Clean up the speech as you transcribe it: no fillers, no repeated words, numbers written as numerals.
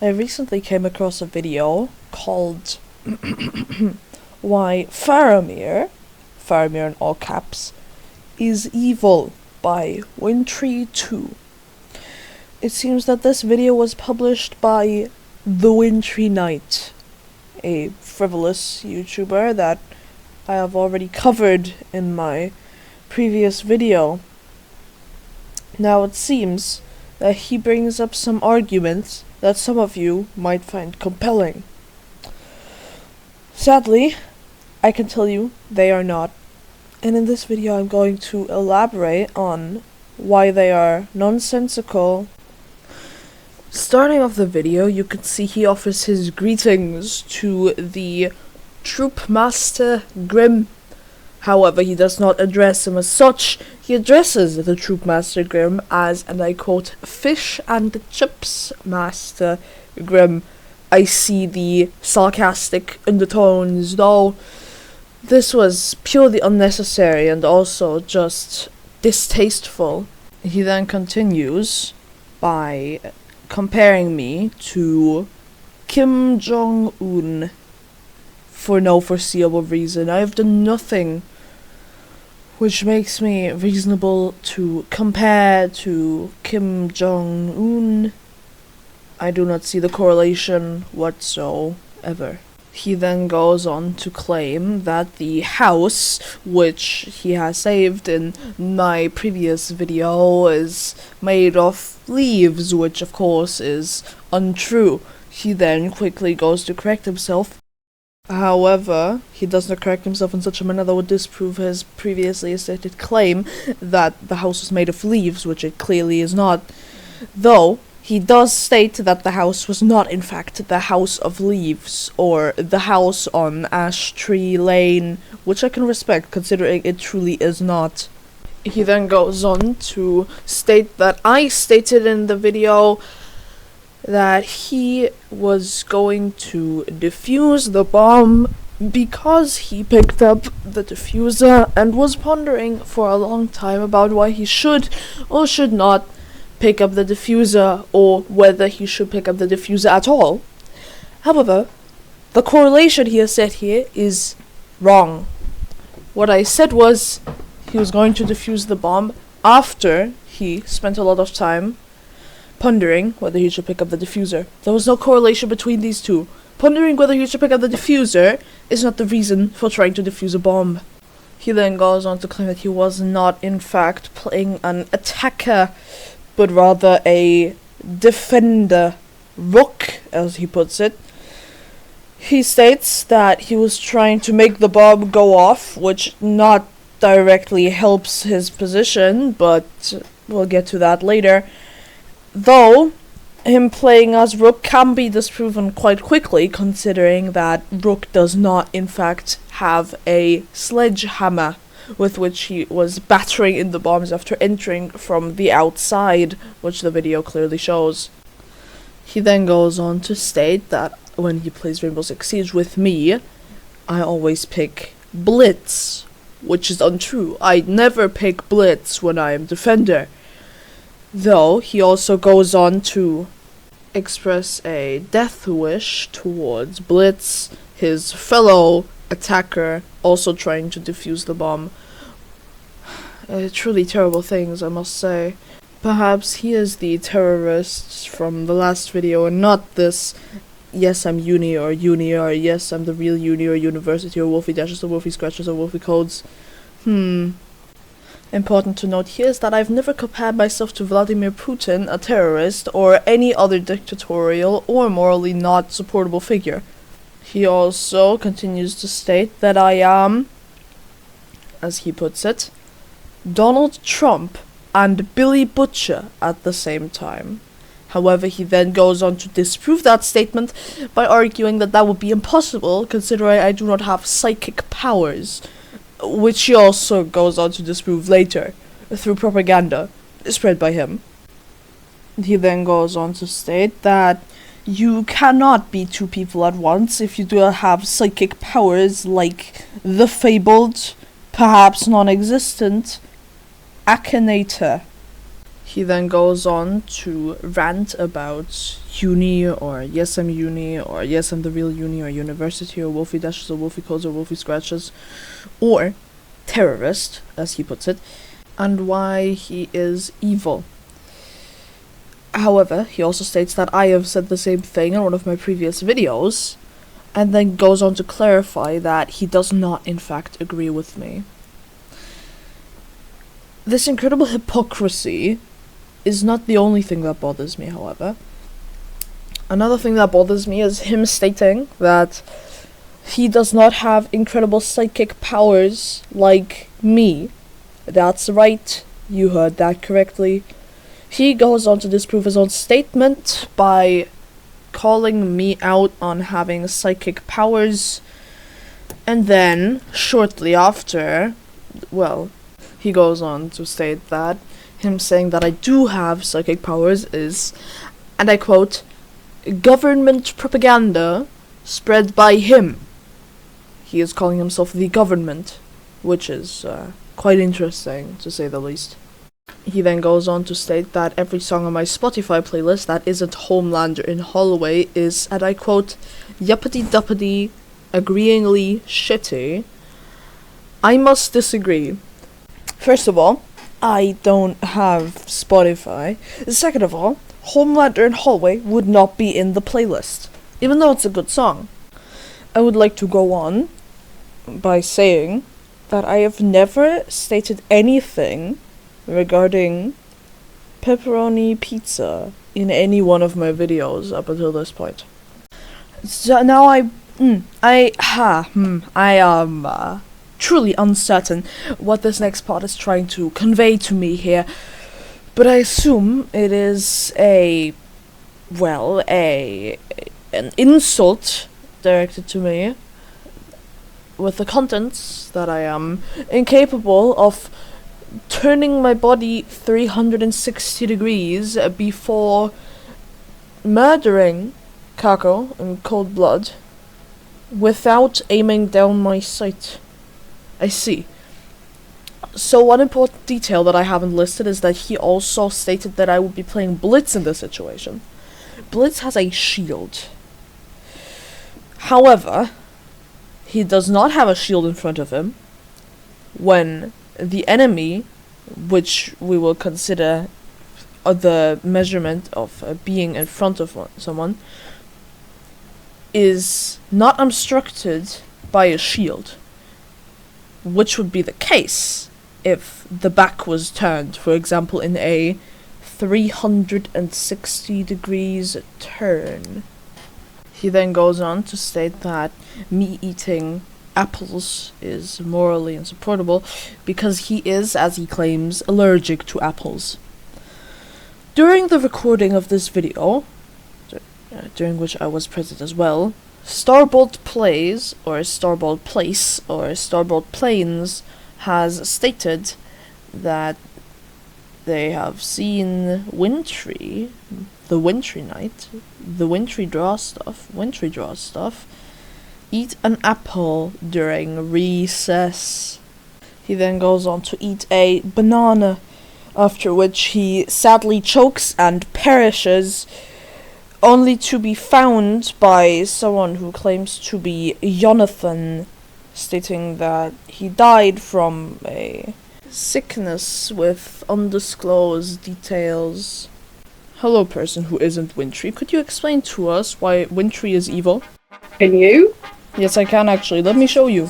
I recently came across a video called Why Faramir in all caps, is evil by Wintry2. It seems that this video was published by The Wintry Knight, a frivolous YouTuber that I have already covered in my previous video. Now it seems that he brings up some arguments that some of you might find compelling. Sadly, I can tell you they are not. And in this video I'm going to elaborate on why they are nonsensical. Starting off the video, you can see he offers his greetings to the Troop Master Grim. However, he does not address him as such. He addresses the Troop Master Grim as, and I quote, Fish and Chips Master Grim. I see the sarcastic undertones, though this was purely unnecessary and also just distasteful. He then continues by comparing me to Kim Jong-un for no foreseeable reason. I have done nothing which makes me reasonable to compare to Kim Jong-un. I do not see the correlation whatsoever. He then goes on to claim that the house, which he has saved in my previous video, is made of leaves, which of course is untrue. He then quickly goes to correct himself. However, he does not correct himself in such a manner that would disprove his previously stated claim that the house was made of leaves, which it clearly is not. Though, he does state that the house was not in fact the house of leaves, or the house on Ash Tree Lane, which I can respect considering it truly is not. He then goes on to state that I stated in the video that he was going to defuse the bomb because he picked up the diffuser and was pondering for a long time about why he should or should not pick up the diffuser, or whether he should pick up the diffuser at all. However, the correlation he has set here is wrong. What I said was he was going to defuse the bomb after he spent a lot of time pondering whether he should pick up the diffuser. There was no correlation between these two. Pondering whether he should pick up the diffuser is not the reason for trying to defuse a bomb. He then goes on to claim that he was not in fact playing an attacker, but rather a defender, rook, as he puts it. He states that he was trying to make the bomb go off, which not directly helps his position, but we'll get to that later. Though, him playing as rook can be disproven quite quickly, considering that rook does not in fact have a sledgehammer with which he was battering in the bombs after entering from the outside, which the video clearly shows. He then goes on to state that when he plays Rainbow Six Siege with me, I always pick Blitz, which is untrue. I never pick Blitz when I am defender. Though, he also goes on to express a death wish towards Blitz, his fellow attacker, also trying to defuse the bomb. Truly terrible things, I must say. Perhaps he is the terrorist from the last video and not this yes I'm uni or yes I'm the real uni or university or Wolfie Dashes or Wolfie Scratches or Wolfie Codes. Important to note here is that I've never compared myself to Vladimir Putin, a terrorist, or any other dictatorial or morally not supportable figure. He also continues to state that I am, as he puts it, Donald Trump and Billy Butcher at the same time. However, he then goes on to disprove that statement by arguing that that would be impossible, considering I do not have psychic powers, which he also goes on to disprove later, through propaganda spread by him. He then goes on to state that you cannot be two people at once if you do not have psychic powers like the fabled, perhaps non-existent, Akhenaten. He then goes on to rant about uni or Yesim uni or Yesim the real uni or university or Wolfie dashes or Wolfie codes or Wolfie scratches or terrorist, as he puts it, and why he is evil. However, he also states that I have said the same thing in one of my previous videos, and then goes on to clarify that he does not in fact agree with me. This incredible hypocrisy is not the only thing that bothers me, however. Another thing that bothers me is him stating that he does not have incredible psychic powers like me. That's right, you heard that correctly. He goes on to disprove his own statement by calling me out on having psychic powers, and then, shortly after, well, he goes on to state that him saying that I do have psychic powers is, and I quote, government propaganda spread by him. He is calling himself the government, which is quite interesting, to say the least. He then goes on to state that every song on my Spotify playlist that isn't Homelander in Holloway is, and I quote, yuppity-duppity, agreeingly shitty. I must disagree. First of all, I don't have Spotify. Second of all, Homelander in Holloway would not be in the playlist, even though it's a good song. I would like to go on by saying that I have never stated anything regarding pepperoni pizza in any one of my videos up until this point. So now I am truly uncertain what this next part is trying to convey to me here, but I assume it is an insult directed to me with the contents that I am incapable of turning my body 360 degrees before murdering Kako in cold blood without aiming down my sight. I see. So one important detail that I haven't listed is that he also stated that I would be playing Blitz in this situation. Blitz has a shield. However, he does not have a shield in front of him when the enemy, which we will consider the measurement of being in front of someone, is not obstructed by a shield, which would be the case if the back was turned, for example, in a 360 degrees turn. He then goes on to state that me eating apples is morally insupportable because he is, as he claims, allergic to apples. During the recording of this video, during which I was present as well, Starbolt Plays, or Starbolt Place, or Starbolt Planes has stated that they have seen Wintry, the Wintry Knight, the Wintry Draw stuff, eat an apple during recess. He then goes on to eat a banana, after which he sadly chokes and perishes, only to be found by someone who claims to be Jonathan, stating that he died from a sickness with undisclosed details. Hello, person who isn't Wintry. Could you explain to us why Wintry is evil? Can you? Yes, I can actually. Let me show you.